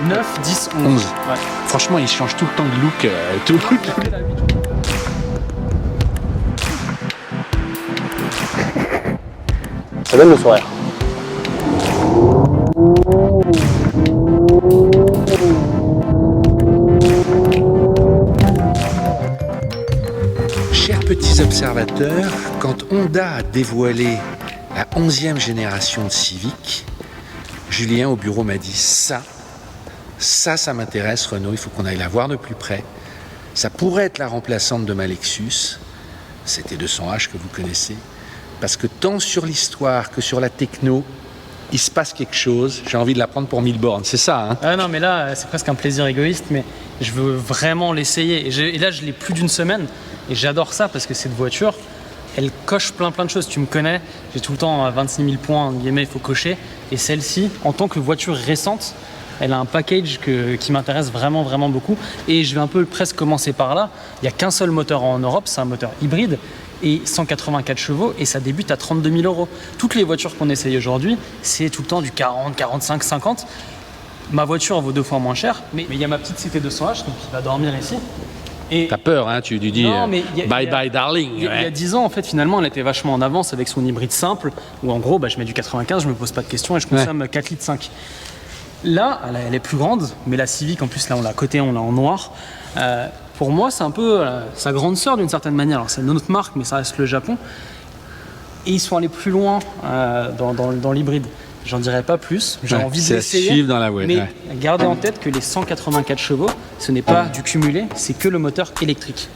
9, 10, 11. 11. Ouais. Franchement, il change tout le temps de look. Ça donne le sourire. Chers petits observateurs, quand Honda a dévoilé la 11e génération de Civic, Julien au bureau m'a dit ça m'intéresse Renault, il faut qu'on aille la voir de plus près. Ça pourrait être la remplaçante de ma Lexus, c'était 200H que vous connaissez, parce que tant sur l'histoire que sur la techno, il se passe quelque chose, j'ai envie de la prendre pour 1000 bornes, c'est ça hein? Ah non, mais là, c'est presque un plaisir égoïste, mais je veux vraiment l'essayer. Et là, je l'ai plus d'une semaine, et j'adore ça parce que cette voiture, elle coche plein de choses. Tu me connais, j'ai tout le temps 26 000 points, il faut cocher. Et celle-ci, en tant que voiture récente, elle a un package qui m'intéresse vraiment beaucoup. Et je vais un peu presque commencer par là. Il n'y a qu'un seul moteur en Europe, c'est un moteur hybride et 184 chevaux et ça débute à 32 000 €. Toutes les voitures qu'on essaye aujourd'hui, c'est tout le temps du 40, 45, 50. Ma voiture vaut 2 fois moins cher, mais il y a ma petite CT200H donc qui va dormir ici. T'as peur, hein, tu lui dis non, mais bye bye darling. Il y a 10 ans, en fait, finalement, elle était vachement en avance avec son hybride simple, où en gros, je mets du 95, je me pose pas de questions et je consomme 4 litres 5. Là, elle est plus grande, mais la Civic, en plus, là, on l'a cotée, on l'a en noir. Pour moi, c'est un peu sa grande sœur d'une certaine manière. Alors, c'est une autre marque, mais ça reste le Japon. Et ils sont allés plus loin dans l'hybride. J'en dirai pas plus, j'ai envie de l'essayer, dans la mais gardez en tête que les 184 chevaux, ce n'est pas du cumulé, c'est que le moteur électrique.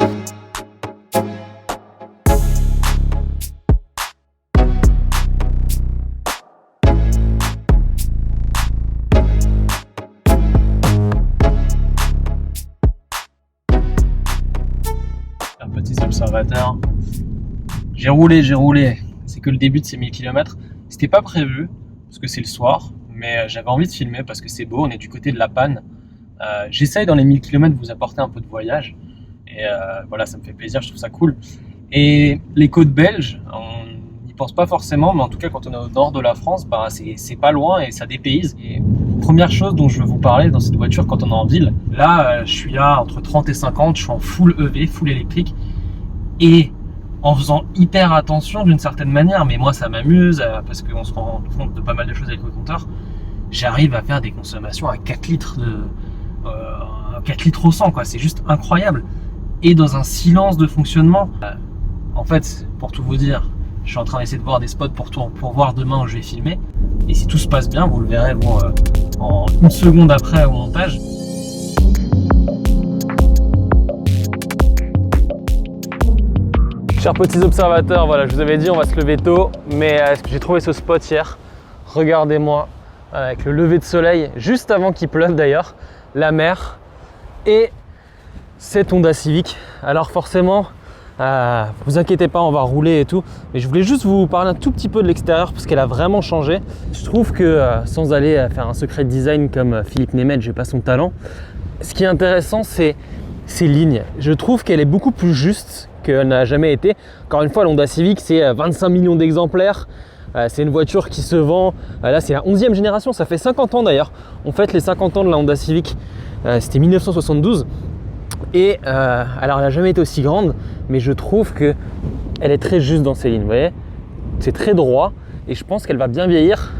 Un petit observateur. J'ai roulé, c'est que le début de ces 1000 km. C'était pas prévu, parce que c'est le soir, mais j'avais envie de filmer parce que c'est beau, on est du côté de la panne. J'essaye dans les 1000 km de vous apporter un peu de voyage, et voilà, ça me fait plaisir, je trouve ça cool. Et les côtes belges, on n'y pense pas forcément, mais en tout cas quand on est au nord de la France, c'est pas loin et ça dépayse. Et première chose dont je veux vous parler dans cette voiture quand on est en ville, là je suis à entre 30 et 50, je suis en full EV, full électrique, et en faisant hyper attention d'une certaine manière, mais moi ça m'amuse parce qu'on se rend compte de pas mal de choses avec le compteur. J'arrive à faire des consommations à 4 litres, 4 litres au 100, quoi. C'est juste incroyable. Et dans un silence de fonctionnement. En fait, pour tout vous dire, je suis en train d'essayer de voir des spots pour voir demain où je vais filmer. Et si tout se passe bien, vous le verrez en une seconde après au montage. Chers petits observateurs, voilà, je vous avais dit on va se lever tôt, mais j'ai trouvé ce spot hier. Regardez-moi, avec le lever de soleil, juste avant qu'il pleuve d'ailleurs, la mer et cette Honda Civic. Alors forcément, vous inquiétez pas, on va rouler et tout, mais je voulais juste vous parler un tout petit peu de l'extérieur parce qu'elle a vraiment changé. Je trouve que sans aller faire un secret de design comme Philippe Nemeth, j'ai pas son talent, ce qui est intéressant c'est ces lignes. Je trouve qu'elle est beaucoup plus juste qu'elle n'a jamais été. Encore une fois, l'Honda Civic, c'est 25 millions d'exemplaires. C'est une voiture qui se vend. Là, c'est la 11e génération. Ça fait 50 ans d'ailleurs. On fête les 50 ans de la Honda Civic. C'était 1972. Et alors, elle n'a jamais été aussi grande, mais je trouve qu'elle est très juste dans ses lignes. Vous voyez, c'est très droit et je pense qu'elle va bien vieillir.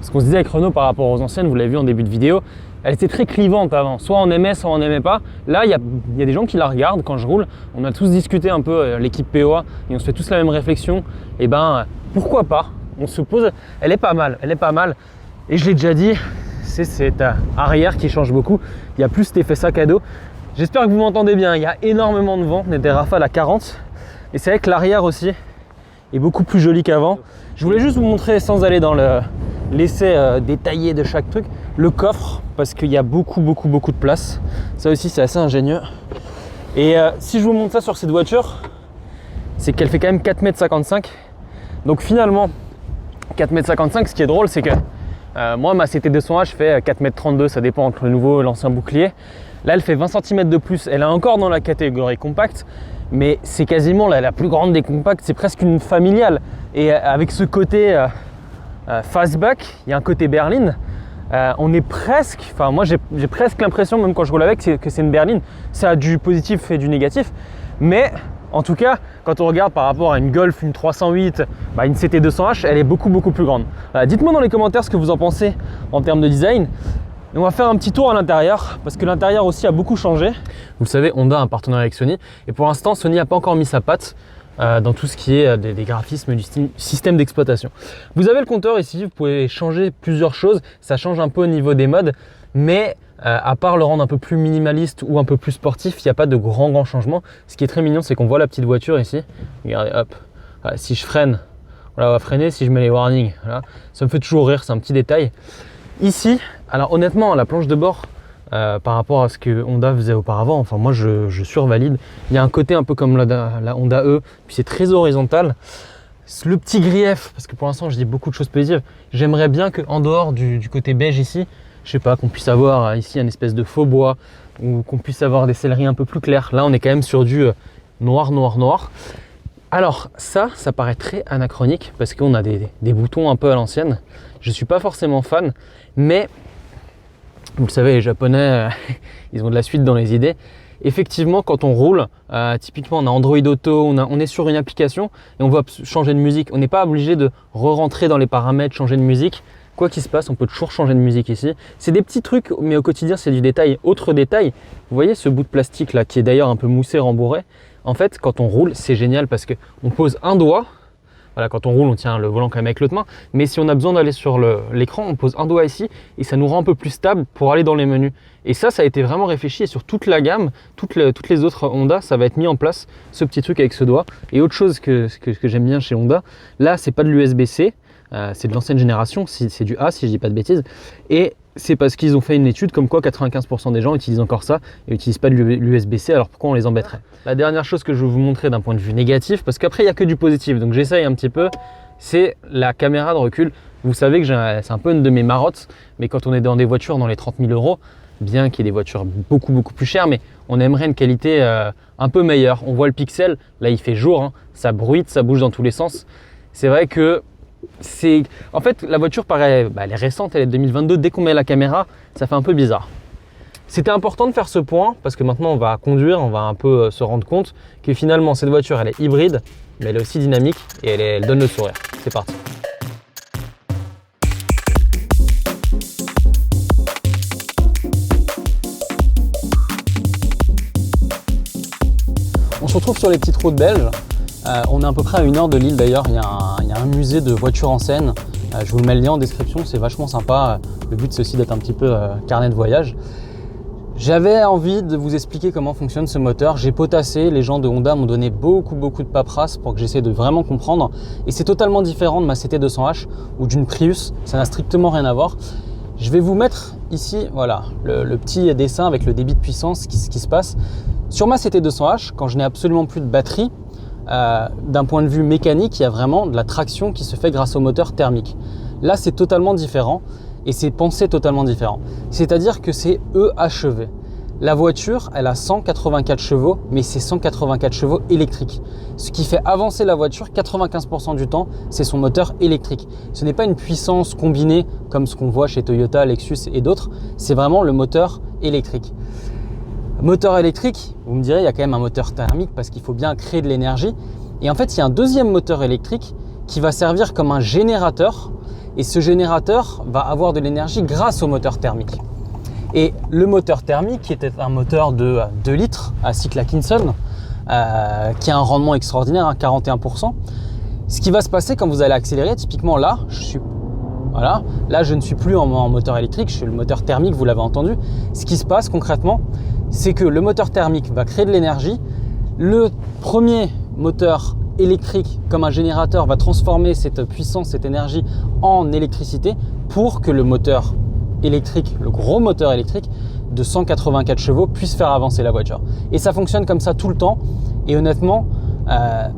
Ce qu'on se disait avec Renault par rapport aux anciennes, vous l'avez vu en début de vidéo, elle était très clivante avant, soit on aimait, soit on n'aimait pas. Là, il y a des gens qui la regardent quand je roule. On a tous discuté un peu, l'équipe POA, et on se fait tous la même réflexion. Et ben, pourquoi pas? On se pose, elle est pas mal. Et je l'ai déjà dit, c'est cette arrière qui change beaucoup. Il y a plus cet effet sac à dos. J'espère que vous m'entendez bien, il y a énormément de vent, on est des rafales à 40. Et c'est vrai que l'arrière aussi est beaucoup plus joli qu'avant. Je voulais juste vous montrer, sans aller dans l'essai détaillé de chaque truc, le coffre, parce qu'il y a beaucoup de place. Ça aussi c'est assez ingénieux. Et si je vous montre ça sur cette voiture, c'est qu'elle fait quand même 4,55 m. Donc finalement 4,55 m, ce qui est drôle c'est que moi ma CT200H fait 4,32 m, ça dépend entre le nouveau et l'ancien bouclier. Là elle fait 20 cm de plus, elle est encore dans la catégorie compacte, mais c'est quasiment la plus grande des compacts, c'est presque une familiale. Et avec ce côté fastback, il y a un côté berline. On est presque, enfin moi j'ai presque l'impression, même quand je roule avec, que c'est une berline. Ça a du positif et du négatif, mais en tout cas, quand on regarde par rapport à une Golf, une 308, une CT200H, elle est beaucoup plus grande. Dites-moi dans les commentaires ce que vous en pensez en termes de design. Et on va faire un petit tour à l'intérieur, parce que l'intérieur aussi a beaucoup changé. Vous le savez, Honda a un partenariat avec Sony, et pour l'instant, Sony n'a pas encore mis sa patte dans tout ce qui est des graphismes du système d'exploitation. Vous avez le compteur ici, vous pouvez changer plusieurs choses, ça change un peu au niveau des modes, mais à part le rendre un peu plus minimaliste ou un peu plus sportif, il n'y a pas de grands changements. Ce qui est très mignon, c'est qu'on voit la petite voiture ici. Regardez, hop, voilà, si je freine, voilà, on va freiner, si je mets les warnings, voilà, ça me fait toujours rire, c'est un petit détail. Ici, alors honnêtement, la planche de bord, par rapport à ce que Honda faisait auparavant, enfin moi je survalide. Il y a un côté un peu comme la Honda E, puis c'est très horizontal. Le petit grief, parce que pour l'instant je dis beaucoup de choses positives, j'aimerais bien qu'en dehors du côté beige ici, je sais pas, qu'on puisse avoir ici un espèce de faux bois, ou qu'on puisse avoir des selleries un peu plus claires. Là on est quand même sur du noir. Alors ça paraît très anachronique, parce qu'on a des boutons un peu à l'ancienne. Je suis pas forcément fan, mais vous le savez, les Japonais, ils ont de la suite dans les idées. Effectivement, quand on roule, typiquement on a Android Auto, on est sur une application et on va changer de musique. On n'est pas obligé de re-rentrer dans les paramètres, changer de musique. Quoi qu'il se passe, on peut toujours changer de musique ici. C'est des petits trucs, mais au quotidien, c'est du détail. Autre détail, vous voyez ce bout de plastique là, qui est d'ailleurs un peu moussé, rembourré. En fait, quand on roule, c'est génial parce qu'on pose un doigt. Voilà, quand on roule, on tient le volant quand même avec l'autre main. Mais si on a besoin d'aller sur l'écran, on pose un doigt ici et ça nous rend un peu plus stable pour aller dans les menus. Et ça a été vraiment réfléchi et sur toute la gamme, toutes les autres Honda, ça va être mis en place, ce petit truc avec ce doigt. Et autre chose que j'aime bien chez Honda, là, c'est pas de l'USB-C, c'est de l'ancienne génération, c'est du A si je dis pas de bêtises. Et c'est parce qu'ils ont fait une étude comme quoi 95% des gens utilisent encore ça et n'utilisent pas de l'USB-C, alors pourquoi on les embêterait? La dernière chose que je vais vous montrer d'un point de vue négatif, parce qu'après il n'y a que du positif, donc j'essaye un petit peu, c'est la caméra de recul. Vous savez que c'est un peu une de mes marottes, mais quand on est dans des voitures dans les 30 000 €, bien qu'il y ait des voitures beaucoup plus chères, mais on aimerait une qualité un peu meilleure. On voit le pixel, là il fait jour, hein, ça bruite, ça bouge dans tous les sens. C'est vrai que en fait, la voiture paraît, elle est récente, elle est de 2022. Dès qu'on met la caméra, ça fait un peu bizarre. C'était important de faire ce point parce que maintenant on va conduire, on va un peu se rendre compte que finalement cette voiture elle est hybride, mais elle est aussi dynamique et elle donne le sourire. C'est parti. On se retrouve sur les petites routes belges. On est à peu près à 1 heure de Lille d'ailleurs, il y a un musée de voitures anciennes. Je vous le mets le lien en description, c'est vachement sympa. Le but c'est aussi d'être un petit peu carnet de voyage. J'avais envie de vous expliquer comment fonctionne ce moteur. J'ai potassé, les gens de Honda m'ont donné beaucoup de paperasse pour que j'essaie de vraiment comprendre. Et c'est totalement différent de ma CT200H ou d'une Prius, ça n'a strictement rien à voir. Je vais vous mettre ici, voilà, le petit dessin avec le débit de puissance, ce qui se passe. Sur ma CT200H, quand je n'ai absolument plus de batterie, d'un point de vue mécanique, il y a vraiment de la traction qui se fait grâce au moteur thermique. Là, c'est totalement différent et c'est pensé totalement différent. C'est-à-dire que c'est EHV. La voiture, elle a 184 chevaux, mais c'est 184 chevaux électriques. Ce qui fait avancer la voiture 95% du temps, c'est son moteur électrique. Ce n'est pas une puissance combinée comme ce qu'on voit chez Toyota, Lexus et d'autres. C'est vraiment le moteur électrique. Moteur électrique, vous me direz, il y a quand même un moteur thermique parce qu'il faut bien créer de l'énergie. Et en fait, il y a un deuxième moteur électrique qui va servir comme un générateur. Et ce générateur va avoir de l'énergie grâce au moteur thermique. Et le moteur thermique, qui était un moteur de 2 litres à cycle Atkinson, qui a un rendement extraordinaire, 41%. Ce qui va se passer quand vous allez accélérer, typiquement là, là je ne suis plus en moteur électrique, je suis le moteur thermique, vous l'avez entendu. Ce qui se passe concrètement, c'est que le moteur thermique va créer de l'énergie. Le premier moteur électrique, comme un générateur, va transformer cette puissance, cette énergie en électricité pour que le moteur électrique, le gros moteur électrique de 184 chevaux puisse faire avancer la voiture. Et ça fonctionne comme ça tout le temps. Et honnêtement,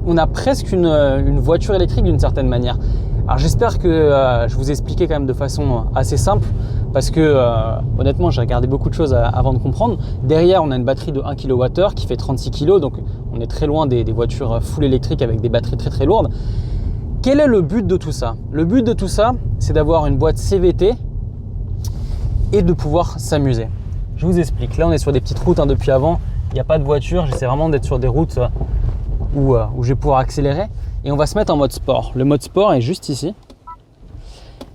on a presque une voiture électrique d'une certaine manière. Alors j'espère que je vous ai expliqué quand même de façon assez simple parce que honnêtement j'ai regardé beaucoup de choses avant de comprendre. Derrière on a une batterie de 1 kWh qui fait 36 kg, donc on est très loin des voitures full électriques avec des batteries très lourdes. Quel est le but de tout ça? Le but de tout ça, c'est d'avoir une boîte CVT et de pouvoir s'amuser. Je vous explique. Là, on est sur des petites routes depuis avant. Il n'y a pas de voiture. J'essaie vraiment d'être sur des routes où je vais pouvoir accélérer. Et on va se mettre en mode sport. Le mode sport est juste ici.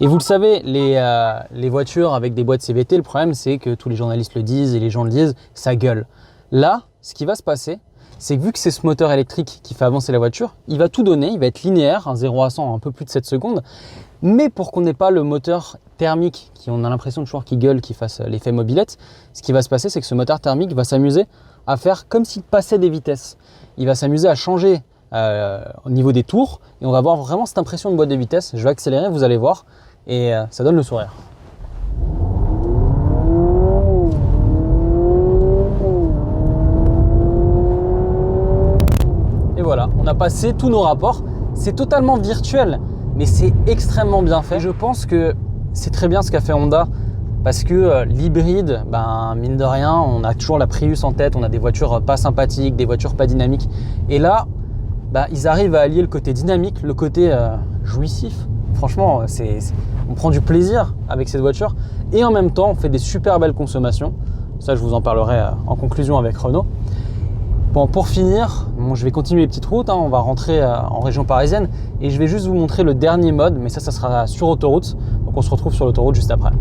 Et vous le savez, les voitures avec des boîtes CVT, le problème c'est que tous les journalistes le disent et les gens le disent, ça gueule. Là, ce qui va se passer, c'est que vu que c'est ce moteur électrique qui fait avancer la voiture, il va tout donner, il va être linéaire, un 0 à 100 en un peu plus de 7 secondes. Mais pour qu'on n'ait pas le moteur thermique, on a l'impression toujours qu'il gueule, qu'il fasse l'effet mobilette, ce qui va se passer, c'est que ce moteur thermique va s'amuser à faire comme s'il passait des vitesses. Il va s'amuser à changer au niveau des tours et on va avoir vraiment cette impression de boîte de vitesse. Je vais accélérer, vous allez voir, et ça donne le sourire. Et voilà, on a passé tous nos rapports. C'est totalement virtuel, mais c'est extrêmement bien fait. Et je pense que c'est très bien ce qu'a fait Honda parce que l'hybride, mine de rien, on a toujours la Prius en tête, on a des voitures pas sympathiques, des voitures pas dynamiques. Et là, ils arrivent à allier le côté dynamique, le côté jouissif. Franchement, on prend du plaisir avec cette voiture et en même temps, on fait des super belles consommations. Ça, je vous en parlerai en conclusion avec Renault. Bon, pour finir, je vais continuer les petites routes, on va rentrer en région parisienne et je vais juste vous montrer le dernier mode, mais ça sera sur autoroute. Donc on se retrouve sur l'autoroute juste après.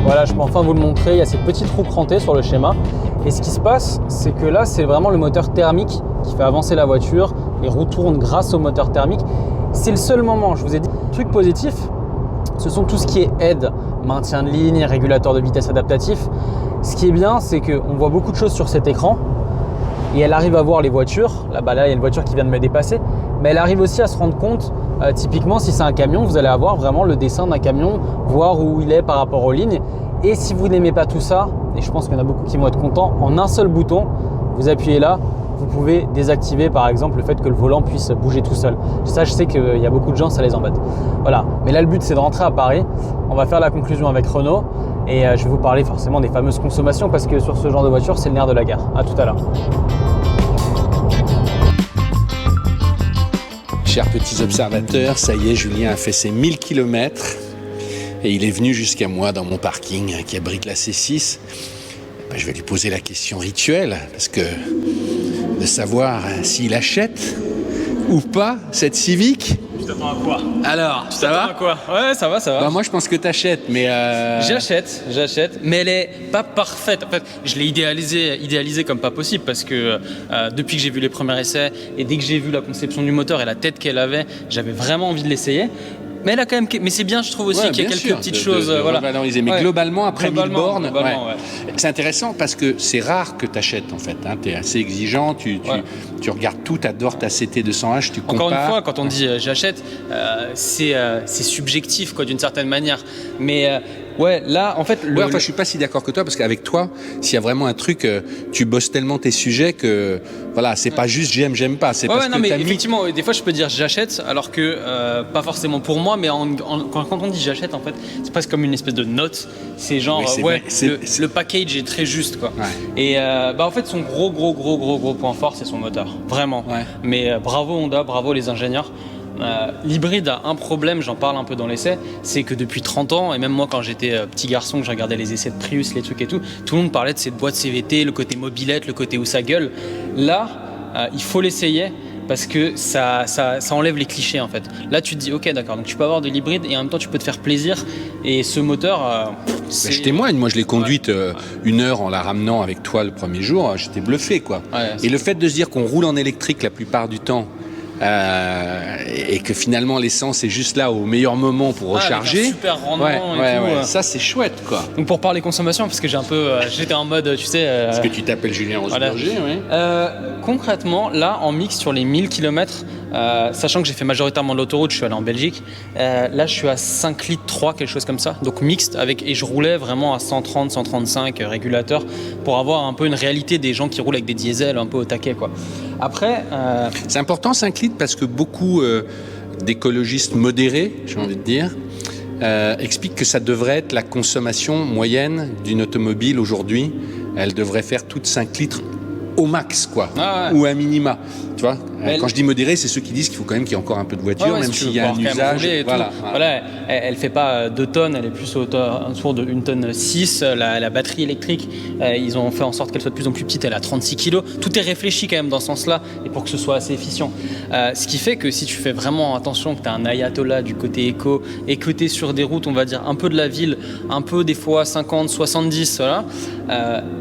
Voilà, je peux enfin vous le montrer, il y a cette petite roue crantée sur le schéma. Et ce qui se passe, c'est que là, c'est vraiment le moteur thermique qui fait avancer la voiture. Les roues tournent grâce au moteur thermique. C'est le seul moment, je vous ai dit. Truc positif, ce sont tout ce qui est aide, maintien de ligne, régulateur de vitesse adaptatif. Ce qui est bien, c'est qu'on voit beaucoup de choses sur cet écran et elle arrive à voir les voitures. Là, il y a une voiture qui vient de me dépasser, mais elle arrive aussi à se rendre compte, typiquement si c'est un camion, vous allez avoir vraiment le dessin d'un camion, voir où il est par rapport aux lignes. Et si vous n'aimez pas tout ça, et je pense qu'il y en a beaucoup qui vont être contents, en un seul bouton, vous appuyez là, vous pouvez désactiver par exemple le fait que le volant puisse bouger tout seul. Ça, je sais qu'il y a beaucoup de gens, ça les embête. Voilà, mais là le but c'est de rentrer à Paris. On va faire la conclusion avec Renault et je vais vous parler forcément des fameuses consommations parce que sur ce genre de voiture, c'est le nerf de la guerre. À tout à l'heure. Chers petits observateurs, ça y est, Julien a fait ses 1000 km et il est venu jusqu'à moi dans mon parking qui abrite la C6. Je vais lui poser la question rituelle parce que de savoir s'il achète ou pas cette Civic. Tu t'attends à quoi? Alors, ça va? À quoi? Ouais, ça va. Moi, je pense que tu achètes, mais... J'achète, mais elle est pas parfaite. En fait, je l'ai idéalisée comme pas possible parce que depuis que j'ai vu les premiers essais et dès que j'ai vu la conception du moteur et la tête qu'elle avait, j'avais vraiment envie de l'essayer. Mais elle a quand même, mais c'est bien, je trouve aussi qu'il y a quelques petites choses. Voilà. Revaloriser. Mais globalement, après 1000 bornes, ouais. C'est intéressant parce que c'est rare que tu achètes en fait. Tu es assez exigeant, tu regardes tout, tu adores ta CT200H, tu compares. Encore une fois, quand on dit j'achète, c'est subjectif d'une certaine manière. Mais là, en fait... je suis pas si d'accord que toi parce qu'avec toi, s'il y a vraiment un truc, tu bosses tellement tes sujets que voilà, c'est pas juste j'aime pas. C'est parce que mais effectivement, des fois je peux dire j'achète alors que pas forcément pour moi, mais quand on dit j'achète, en fait, c'est presque comme une espèce de note. C'est genre, le package est très juste, quoi. Ouais. Et en fait, son gros point fort, c'est son moteur. Vraiment. Ouais. Mais bravo Honda, bravo les ingénieurs. L'hybride a un problème, j'en parle un peu dans l'essai, c'est que depuis 30 ans, et même moi quand j'étais petit garçon, que je regardais les essais de Prius, les trucs et tout le monde parlait de cette boîte CVT, le côté mobilette, le côté où ça gueule. Là, il faut l'essayer parce que ça enlève les clichés en fait. Là tu te dis ok d'accord, donc tu peux avoir de l'hybride et en même temps tu peux te faire plaisir et ce moteur... je témoigne, moi je l'ai conduite 1 heure en la ramenant avec toi le premier jour, j'étais bluffé quoi. Et le fait de se dire qu'on roule en électrique la plupart du temps, et que finalement l'essence est juste là au meilleur moment pour recharger. Avec un super rendement ça c'est chouette quoi. Donc pour parler consommation, parce que j'étais en mode, tu sais... Est-ce que tu t'appelles Julien Rosberger? Concrètement, là en mix sur les 1000 km, sachant que j'ai fait majoritairement de l'autoroute, je suis allé en Belgique, là je suis à 5 litres 3, quelque chose comme ça, donc mixte, et je roulais vraiment à 130, 135 régulateur pour avoir un peu une réalité des gens qui roulent avec des diesels un peu au taquet quoi. Après... C'est important 5 litres parce que beaucoup d'écologistes modérés, j'ai envie de dire, expliquent que ça devrait être la consommation moyenne d'une automobile aujourd'hui. Elle devrait faire toute 5 litres au max, quoi, Ah ouais. ou à minima. Tu vois, Mais quand je dis modéré, c'est ceux qui disent qu'il faut quand même qu'il y ait encore un peu de voiture, Ouais, même si tu s'il y veux a un pouvoir quand même usage. rouler et tout. Voilà. Voilà, elle fait pas 2 tonnes, elle est plus autour de 1 tonne 6. La batterie électrique, ils ont fait en sorte qu'elle soit de plus en plus petite, elle a 36 kg. Tout est réfléchi quand même dans ce sens-là, et pour que ce soit assez efficient. Ce qui fait que si tu fais vraiment attention, que tu as un ayatollah du côté éco, et que tu es sur des routes, on va dire, un peu de la ville, un peu des fois 50, 70, voilà,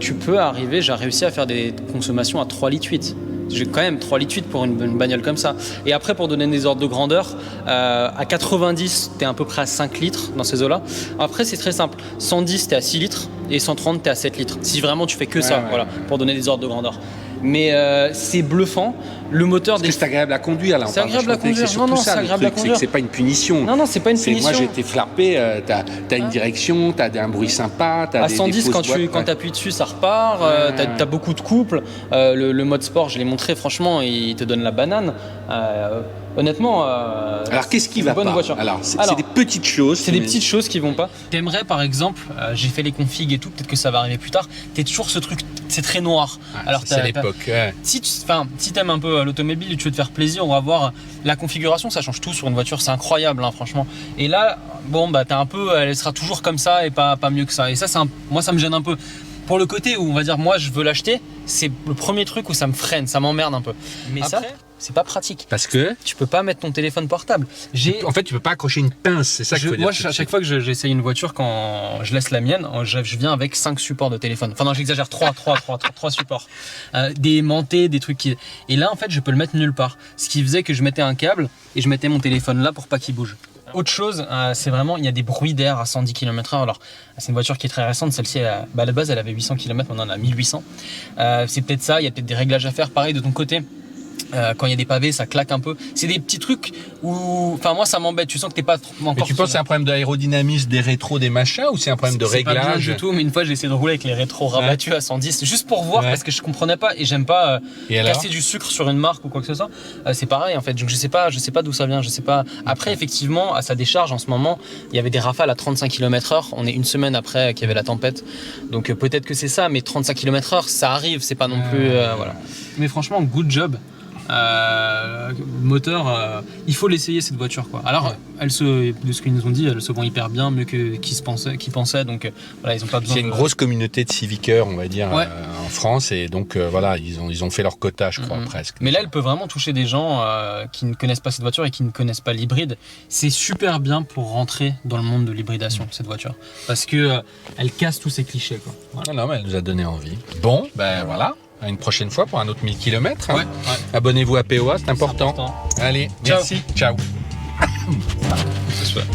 tu peux arriver, j'ai réussi à faire des consommations à 3,8 litres. J'ai quand même 3,8 litres pour une bagnole comme ça. Et après, pour donner des ordres de grandeur, à 90, tu es à peu près à 5 litres dans ces eaux-là. Après, c'est très simple. 110, tu es à 6 litres et 130, tu es à 7 litres. Si vraiment tu fais que ça, voilà, pour donner des ordres de grandeur. Mais c'est bluffant. Le moteur Parce que c'est agréable à conduire, là. C'est agréable à conduire. Non, c'est agréable à conduire. C'est pas une punition. Non, c'est pas une punition. Moi, j'ai été frappé. T'as une direction, t'as un bruit sympa. À 110, quand tu appuies dessus, ça repart. T'as beaucoup de couples. Le mode sport, je l'ai montré, franchement, il te donne la banane. Honnêtement, alors qu'est-ce qui va pas? Voiture. Alors, c'est des petites choses. C'est des petites choses qui vont pas. T'aimerais, par exemple, j'ai fait les configs et tout, peut-être que ça va arriver plus tard. T'es toujours ce truc, c'est très noir. Alors c'est l'époque. Ouais. Si t'aimes un peu l'automobile et tu veux te faire plaisir, on va voir la configuration, ça change tout sur une voiture, c'est incroyable, hein, franchement. Et là, bon, bah t'as un peu, elle sera toujours comme ça et pas mieux que ça. Et ça, moi, ça me gêne un peu. Pour le côté où on va dire, moi, je veux l'acheter, c'est le premier truc où ça me freine, ça m'emmerde un peu. Mais après, ça, c'est pas pratique. Parce que tu peux pas mettre ton téléphone portable. En fait, tu peux pas accrocher une pince, c'est ça qu'il faut dire. Moi, à chaque fois que j'essaye une voiture, quand je laisse la mienne, je viens avec 5 supports de téléphone. Enfin non, j'exagère, 3 supports. Des aimantés, des trucs qui... Et là, en fait, je peux le mettre nulle part. Ce qui faisait que je mettais un câble et je mettais mon téléphone là pour pas qu'il bouge. Autre chose, c'est vraiment, il y a des bruits d'air à 110 km/h. Alors, c'est une voiture qui est très récente. Celle-ci, à la base, elle avait 800 km, maintenant on en a 1800. C'est peut-être ça, il y a peut-être des réglages à faire. Pareil de ton côté. Quand il y a des pavés, ça claque un peu. C'est des petits trucs où, enfin moi ça m'embête. Tu sens que t'es pas encore. Mais tu penses que c'est un problème d'aérodynamisme, des rétros, des machins, ou c'est un problème de réglage? C'est pas bien du tout. Mais une fois j'ai essayé de rouler avec les rétros rabattus à 110, juste pour voir, parce que je comprenais pas et j'aime pas casser du sucre sur une marque ou quoi que ce soit. C'est pareil en fait. Donc je sais pas d'où ça vient. Je sais pas. Après effectivement à sa décharge en ce moment, il y avait des rafales à 35 km/h. On est une semaine après qu'il y avait la tempête. Donc peut-être que c'est ça. Mais 35 km/h, ça arrive. C'est pas non plus voilà. Mais franchement, good job. Moteur, il faut l'essayer cette voiture quoi. Alors de ce qu'ils nous ont dit, elle se vend hyper bien, mieux que qu'ils pensaient, donc voilà, ils ont pas besoin. C'est une grosse communauté de civiqueurs, on va dire, en France, et donc voilà, ils ont fait leur quota, je crois, presque. Mais là, elle peut vraiment toucher des gens qui ne connaissent pas cette voiture et qui ne connaissent pas l'hybride. C'est super bien pour rentrer dans le monde de l'hybridation cette voiture, parce que elle casse tous ces clichés quoi. Voilà. Non, mais elle nous a donné envie. Bon, ben voilà. À une prochaine fois pour un autre 1000 km. Hein. Ouais. Abonnez-vous à POA, c'est important. Allez, merci. Ciao. C'est chouette.